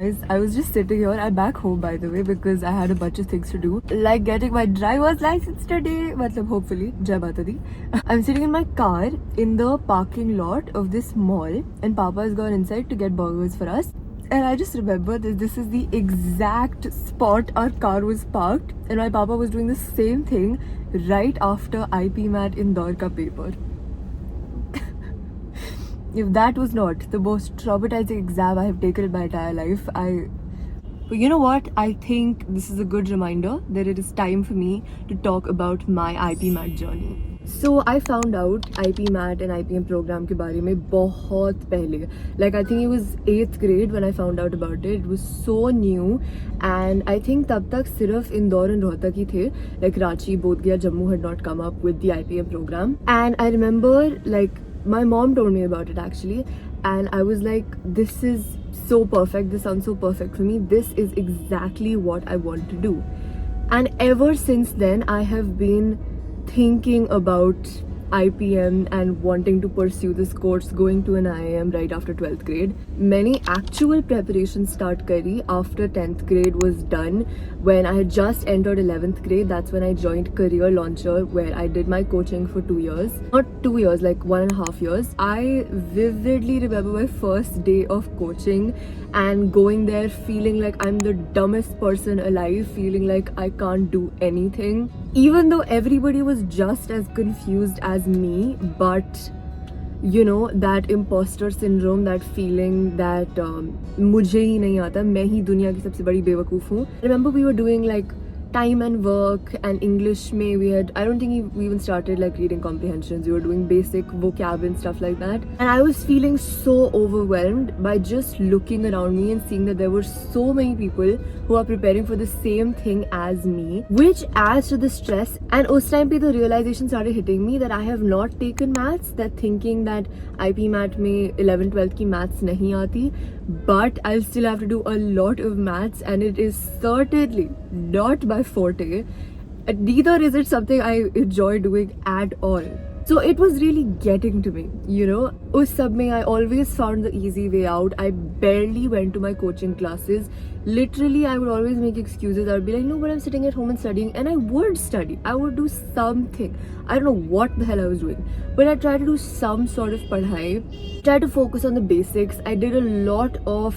Guys, I was just sitting here. I'm back home, by the way, because I had a bunch of things to do, like getting my driver's license today. Matlab, hopefully, Jai Mata Di. I'm sitting in my car in the parking lot of this mall, and Papa has gone inside to get burgers for us. And I just remember that this is the exact spot our car was parked, and my Papa was doing the same thing right after IP Mat Indore ka paper. If that was not the most traumatizing exam I have taken in my entire life, But you know what? I think this is a good reminder that it is time for me to talk about my IP MAT journey. So I found out IP MAT and IPM program के बारे में बहुत पहले. Like I think it was 8th grade when I found out about it. It was so new, and I think तब तक सिर्फ Indore and Rohtak ही थे. Like Ranchi, Bodh Jammu had not come up with the IPM program. And I remember like my mom told me about it actually, and I was like, this is so perfect, this sounds so perfect for me, this is exactly what I want to do. And ever since then I have been thinking about IPM and wanting to pursue this course, going to an IIM right after 12th grade. Many actual preparations start kari after 10th grade was done. When I had just entered 11th grade, that's when I joined Career Launcher, where I did my coaching for 2 years. Not 2 years, like 1.5 years. I vividly remember my first day of coaching and going there feeling like I'm the dumbest person alive, feeling like I can't do anything. Even though everybody was just as confused as me, but you know, that imposter syndrome, that feeling that मुझे ही नहीं आता, मैं ही दुनिया की सबसे बड़ी बेवकूफ़ हूँ. I remember we were doing like time and work and English may we had, I don't think we even started like reading comprehensions. We were doing basic vocab and stuff like that, and I was feeling so overwhelmed by just looking around me and seeing that there were so many people who are preparing for the same thing as me, which adds to the stress. And us time pe the realization started hitting me that I have not taken maths, that thinking that IP Mat mein 11th 12th ki maths nahi aati, but I'll still have to do a lot of maths, and it is certainly not my forte. Neither is it something I enjoy doing at all. So it was really getting to me, you know. Us sab mein I always found the easy way out. I barely went to my coaching classes. Literally, I would always make excuses. I would be like, no, but I'm sitting at home and studying. And I would study. I would do something. I don't know what the hell I was doing. But I tried to do some sort of padhai. Tried to focus on the basics. I did a lot of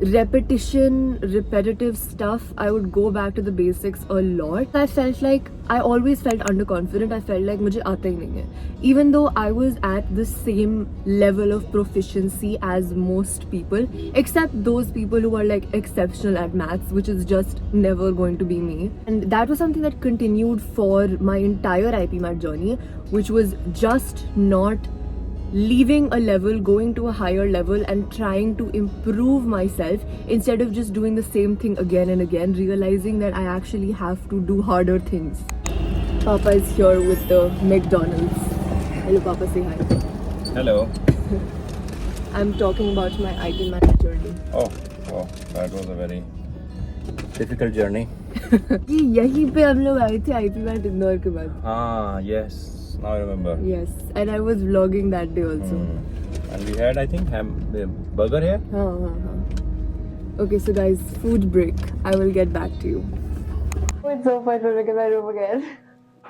repetitive stuff. I would go back to the basics a lot. I always felt underconfident. I felt like मुझे आता ही नहीं है. Even though I was at the same level of proficiency as most people, except those people who are like exceptional at maths, which is just never going to be me. And that was something that continued for my entire IP Mat journey, which was just not leaving a level, going to a higher level and trying to improve myself instead of just doing the same thing again and again, realizing that I actually have to do harder things. Papa is here with the McDonald's. Hello Papa, say hi. Hello. I'm talking about my IP Mat journey. Oh, that was a very difficult journey. यहीं पे हम लोग आए थे IP Mat Indore के बाद. Yes. Now I remember. Yes, and I was vlogging that day also. And we had, I think, burger here. Okay, so guys, food break. I will get back to you. It's so fun to look at my room again.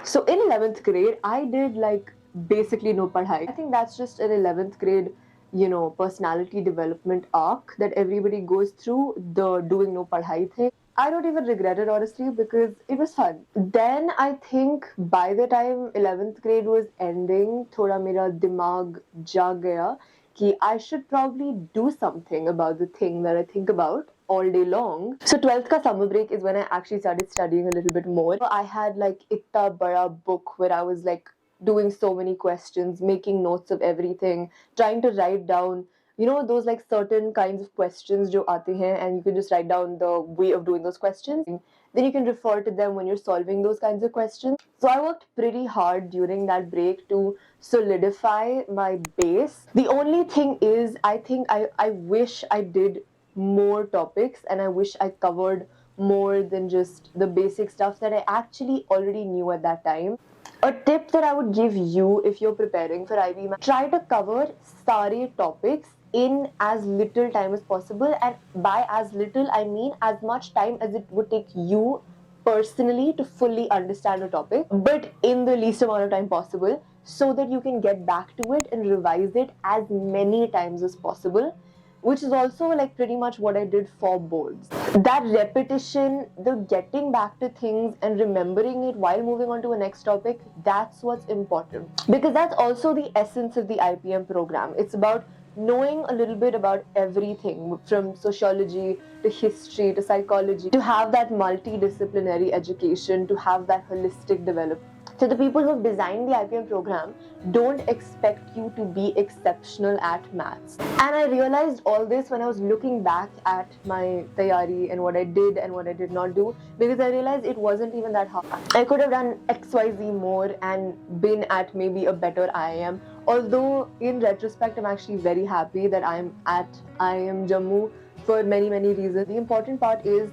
So in 11th grade, I did like basically no padhai. I think that's just an 11th grade, you know, personality development arc that everybody goes through, the doing no padhai thing. I don't even regret it honestly because it was fun. Then I think by the time 11th grade was ending, thoda mera dimag jag gaya कि I should probably do something about the thing that I think about all day long. So 12th ka summer break is when I actually started studying a little bit more. I had like itta bada book where I was like doing so many questions, making notes of everything, trying to write down, you know, those like certain kinds of questions jo aate hain, and you can just write down the way of doing those questions. Then you can refer to them when you're solving those kinds of questions. So I worked pretty hard during that break to solidify my base. The only thing is, I think I wish I did more topics, and I wish I covered more than just the basic stuff that I actually already knew at that time. A tip that I would give you if you're preparing for IB, try to cover sare topics in as little time as possible, and by as little I mean as much time as it would take you personally to fully understand a topic, but in the least amount of time possible, so that you can get back to it and revise it as many times as possible, which is also like pretty much what I did for boards. That repetition, the getting back to things and remembering it while moving on to a next topic, that's what's important, because that's also the essence of the IPM program. It's about knowing a little bit about everything from sociology to history to psychology, to have that multidisciplinary education, to have that holistic development. So the people who have designed the IPM program don't expect you to be exceptional at maths. And I realized all this when I was looking back at my tayari and what I did and what I did not do, because I realized it wasn't even that hard. I could have done XYZ more and been at maybe a better IIM. Although in retrospect, I'm actually very happy that I'm at IIM Jammu for many, many reasons. The important part is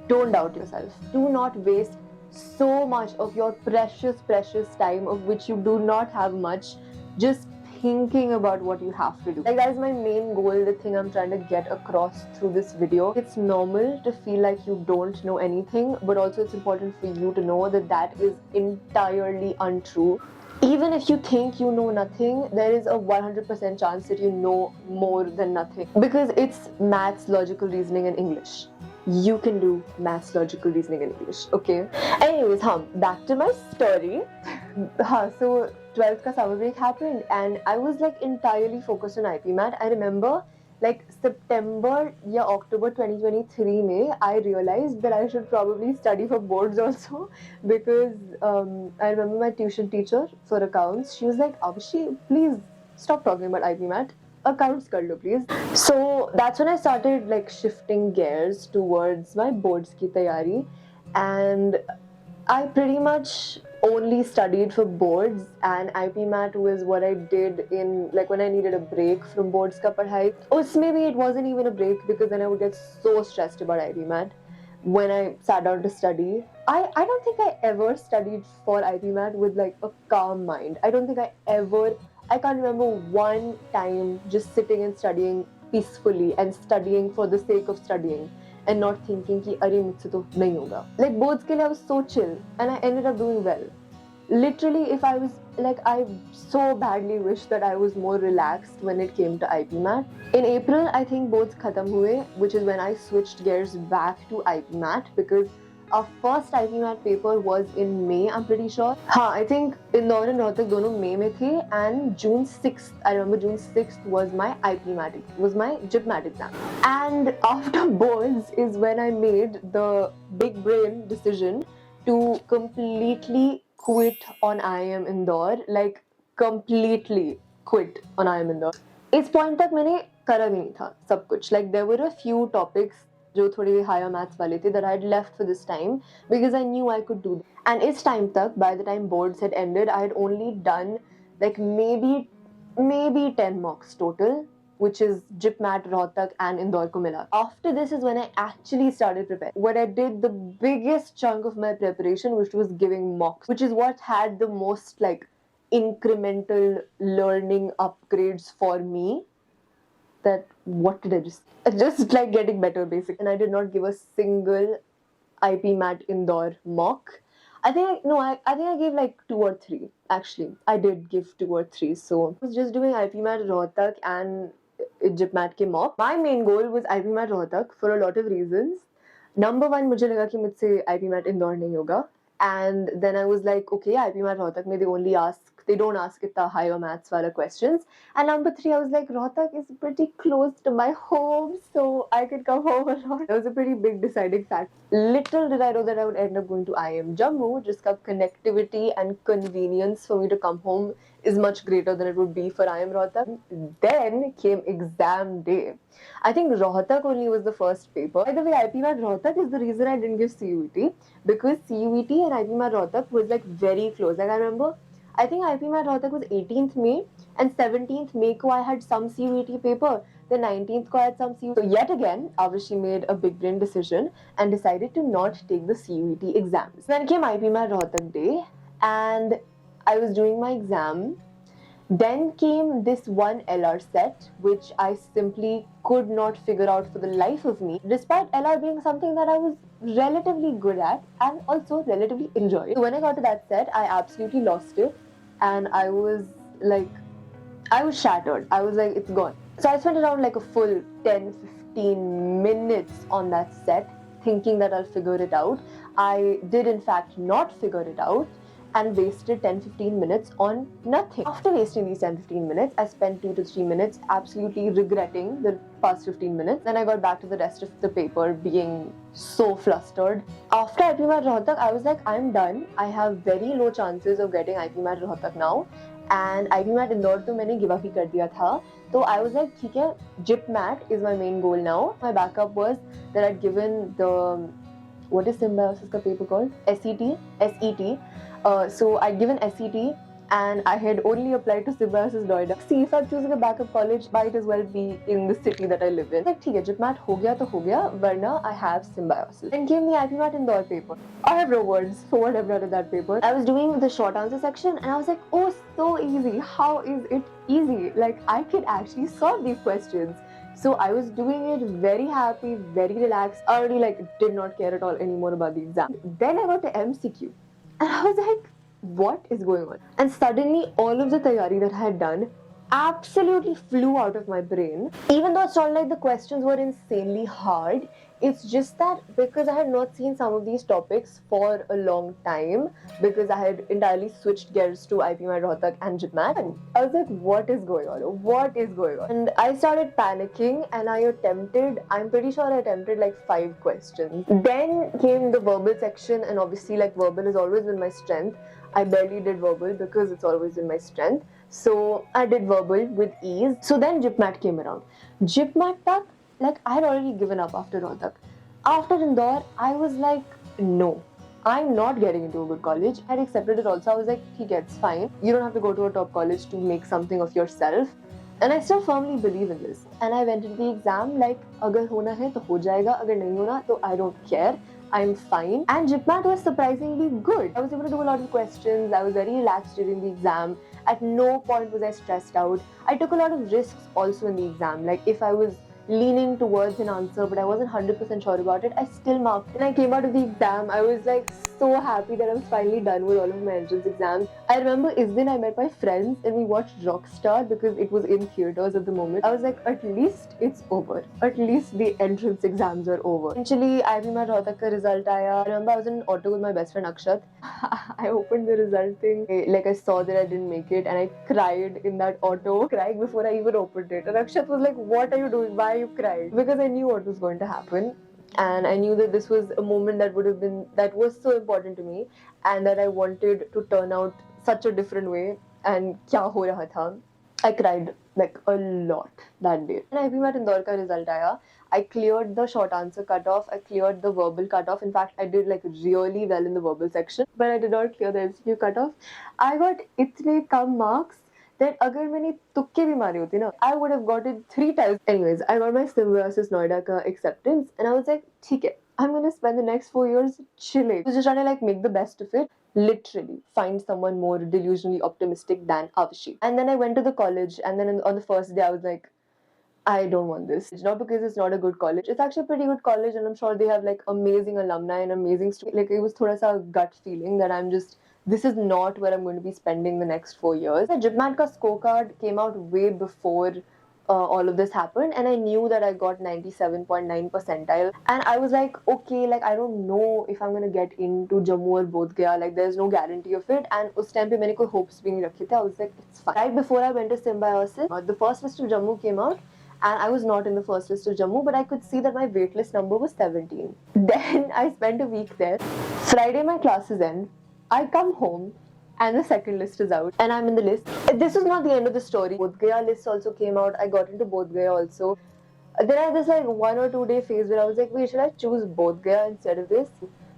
don't doubt yourself. Do not waste so much of your precious time, of which you do not have much, just thinking about what you have to do. Like, that is my main goal, the thing I'm trying to get across through this video. It's normal to feel like you don't know anything, but also it's important for you to know that that is entirely untrue. Even if you think you know nothing, there is a 100% chance that you know more than nothing, because it's maths, logical reasoning, and English. You can do maths, logical reasoning, and English, okay? Anyways, back to my story. So 12th ka summer break happened and I was like entirely focused on IP Mat. I remember like September or October 2023 May, I realized that I should probably study for boards also, because I remember my tuition teacher for accounts, she was like, Abhishi, please stop talking about IP Mat. Accounts kar lo, please. So that's when I started like shifting gears towards my boards ki tayari, and I pretty much only studied for boards, and IP Mat was what I did in like when I needed a break from boards ka padhai. Or maybe it wasn't even a break, because then I would get so stressed about IP Mat when I sat down to study. I don't think I ever studied for IP Mat with like a calm mind. I don't think I can't remember one time just sitting and studying peacefully and studying for the sake of studying and not thinking ki arey mujhse to nahi hoga. Like boards ke liye I was so chill and I ended up doing well. Literally, if I was like, I so badly wish that I was more relaxed when it came to IP Mat. In April, I think boards khatam hue, which is when I switched gears back to IP Mat, because our first IP Mat paper was in May, I'm pretty sure. I think Indore and Rohtak dono May mein the, and June 6th, I remember June 6th was my IP Mat, was my JIP Mat exam. And after boards is when I made the big brain decision to completely quit on IIM Indore, like completely quit on IIM Indore. इस point तक मैंने करा भी नहीं था सब कुछ. Like there were a few topics जो थोड़ी higher maths वाले थे that I had left for this time because I knew I could do them. And इस time तक, by the time boards had ended, I had only done like maybe 10 mocks total, which is JIP Mat, Rohtak and Indore ko mila. After this is when I actually started preparing. When I did the biggest chunk of my preparation, which was giving mocks, which is what had the most like incremental learning upgrades for me. That what did I just like getting better basic. And I did not give a single IP Mat Indore mock. I think I gave like 2 or 3. Actually, I did give 2 or 3. So I was just doing IP Mat Rohtak and JIP Mat ke mock. My main goal was IP Mat Rohtak for a lot of reasons. Number one, मुझे लगा कि मुझसे IP Mat Indore नहीं होगा. And then I was like, okay, IP Mat Rohtak mein they don't ask it the higher maths wala questions. And number 3, I was like, Rohtak is pretty close to my home, so I could come home a lot. That was a pretty big deciding factor. Little did I know that I would end up going to IIM Jammu. Just connectivity and convenience for me to come home is much greater than it would be for IIM Rohtak. Then came exam day. I think Rohtak only was the first paper. By the way, IP Mat Rohtak is the reason I didn't give CUET, because CUET and IP Mat Rohtak was like very close. Like I remember, I think IP Mat Rohtak was 18th May and 17th May ko I had some CUET paper. The 19th ko I had some CUET. So yet again, Avishi made a big brain decision and decided to not take the CUET exams. Then came IP Mat Rohtak day and I was doing my exam. Then came this one LR set, which I simply could not figure out for the life of me, despite LR being something that I was relatively good at and also relatively enjoyed. So when I got to that set, I absolutely lost it, and I was shattered. I was like, it's gone. So I spent around like a full 10-15 minutes on that set, thinking that I'll figure it out. I did, in fact, not figure it out and wasted 10-15 minutes on nothing. After wasting these 10-15 minutes, I spent 2 to 3 minutes absolutely regretting the past 15 minutes. Then I got back to the rest of the paper being so flustered. After IP Mat Rohtak, I was like, I'm done. I have very low chances of getting IP Mat Rohtak now. And IP Mat Indore तो मैंने give up ही कर दिया था. So I was like, ठीक है, JIP Mat is my main goal now. My backup was that I'd given the, what is symbiosis का paper called? SET. So I'd given SET and I had only applied to Symbiosis Noida. See, if I'm choosing a backup college, might as well be in the city that I live in. Like, ठीक है, JIP Mat हो गया तो हो गया, वरना I have Symbiosis. Then came the IP Mat Indore paper. I have no words for what I've done in that paper. I was doing the short answer section and I was like, oh, so easy. How is it easy? Like, I can actually solve these questions. So I was doing it very happy, very relaxed. I already did not care at all anymore about the exam. Then I got to MCQ and I was like, what is going on? And suddenly all of the tayari that I had done absolutely flew out of my brain. Even though it's not like the questions were insanely hard, it's just that because I had not seen some of these topics for a long time, because I had entirely switched gears to IP Mat Rohtak and JIP Mat, and I was like, what is going on? What is going on? And I started panicking and I'm pretty sure I attempted like 5 questions. Then came the verbal section, and obviously verbal has always been my strength. I barely did verbal because it's always been my strength. So I did verbal with ease. So then JIP Mat came around. JIP Mat tak, I had already given up after Rohtak. After Indore, I was like, no, I'm not getting into a good college. I had accepted it also. I was like, okay, it's fine. You don't have to go to a top college to make something of yourself. And I still firmly believe in this. And I went into the exam agar hona hai to ho jayega, agar nahi hona to I don't care. I'm fine. And JIP Mat was surprisingly good. I was able to do a lot of questions. I was very relaxed during the exam. At no point was I stressed out. I took a lot of risks also in the exam. If I was leaning towards an answer but I wasn't 100% sure about it, I still marked it. When I came out of the exam, I was so happy that I was finally done with all of my entrance exams. I remember is दिन I met my friends and we watched Rockstar because it was in theaters at the moment. I was like, at least it's over. At least the entrance exams are over. Eventually, IP Mat Rohtak ka result aaya. I remember I was in an auto with my best friend Akshat. I opened the result thing. I saw that I didn't make it and I cried in that auto, crying before I even opened it. And Akshat was like, what are you doing? Why are you crying? Because I knew what was going to happen. And I knew that this was a moment that was so important to me, and that I wanted to turn out such a different way. And kya ho raha tha? I cried a lot that day. When IP Mat Indore ka result aaya, I cleared the short answer cutoff, I cleared the verbal cutoff. In fact, I did really well in the verbal section, but I did not clear the MCQ cutoff. I got itne kam marks that agar maine tukke bhi mare hote na, I would have gotten 3 times. Anyways, I got my Symbiosis Noida ka acceptance and I was like, theek hai, I'm gonna spend the next 4 years chilling. So just trying to make the best of it. Literally find someone more delusionally optimistic than Avshi. And then I went to the college, and then on the first day I was like, I don't want this. It's not because it's not a good college. It's actually a pretty good college, and I'm sure they have amazing alumni and amazing students. It was thoda sa gut feeling that this is not where I'm going to be spending the next 4 years. The JIP Mat ka scorecard came out way before all of this happened, and I knew that I got 97.9 percentile, and I was like, okay, I don't know if I'm gonna get into Jammu or Bodh Gaya. There's no guarantee of it, and us time pe maine koi hopes bhi nahi rakhe the. I was like, it's fine. Right before I went to Symbiosis, the first list of Jammu came out, and I was not in the first list of Jammu, but I could see that my waitlist number was 17. Then I spent a week there. Friday my classes end. I come home and the second list is out and I'm in the list. This is not the end of the story. Bodh Gaya list also came out. I got into Bodh Gaya also. Then I had this 1 or 2 day phase where I was like, wait, should I choose Bodh Gaya instead of this?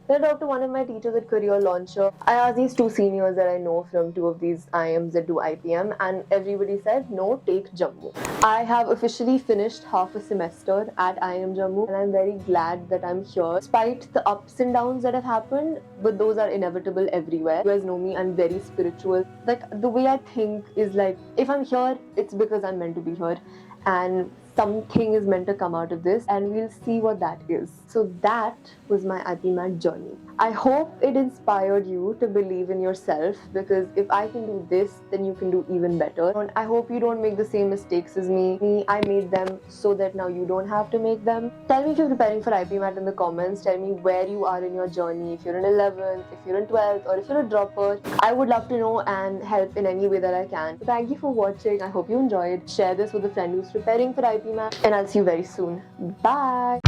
Then I talked to one of my teachers at Career Launcher. I asked these two seniors that I know from two of these IIMs that do IPM, and everybody said, no, take Jammu. I have officially finished half a semester at IIM Jammu, and I'm very glad that I'm here. Despite the ups and downs that have happened, but those are inevitable everywhere. You guys know me, I'm very spiritual. Like, the way I think is like, if I'm here, it's because I'm meant to be here. And something is meant to come out of this, and we'll see what that is. So that was my IPMAT journey. I hope it inspired you to believe in yourself, because if I can do this, then you can do even better. And I hope you don't make the same mistakes as me. I made them so that now you don't have to make them. Tell me if you're preparing for IPMAT in the comments. Tell me where you are in your journey, if you're in 11th, if you're in 12th, or if you're a dropper. I would love to know and help in any way that I can. So thank you for watching. I hope you enjoyed. Share this with a friend who's preparing for IPMAT, and I'll see you very soon. Bye!